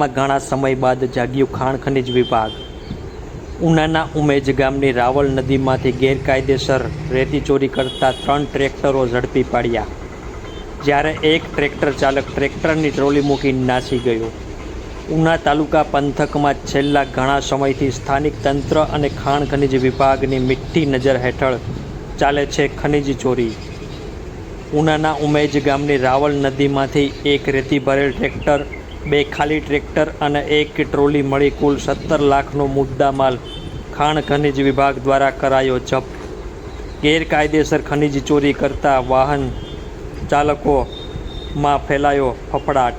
ઘણા સમય બાદ જાગ્યું ખાણ ખનીજ વિભાગ। ઉનાના ઉમેજ ગામની રાવલ નદીમાંથી ગેરકાયદેસર રેતી ચોરી કરતા 3 ટ્રેક્ટરો ઝડપી પાડ્યા, જ્યારે એક ટ્રેક્ટર ચાલક ટ્રેક્ટરની ટ્રોલી મૂકી નાસી ગયો। ઉના તાલુકા પંથકમાં છેલ્લા ઘણા સમયથી સ્થાનિક તંત્ર અને ખાણ ખનીજ વિભાગની મીઠી નજર હેઠળ ચાલે છે ખનીજ ચોરી। ઉનાના ઉમેજ ગામની રાવલ નદીમાંથી એક રેતી ભરેલ ટ્રેક્ટર, 2 ખાલી ટ્રેક્ટર અને 1 ટ્રોલી મળી કુલ 17 લાખનો મુદ્દામાલ ખાણ ખનીજ વિભાગ દ્વારા કરાયો જપ્ત। ગેરકાયદેસર ખનીજ ચોરી કરતા વાહન ચાલકોમાં ફેલાયો ફફડાટ।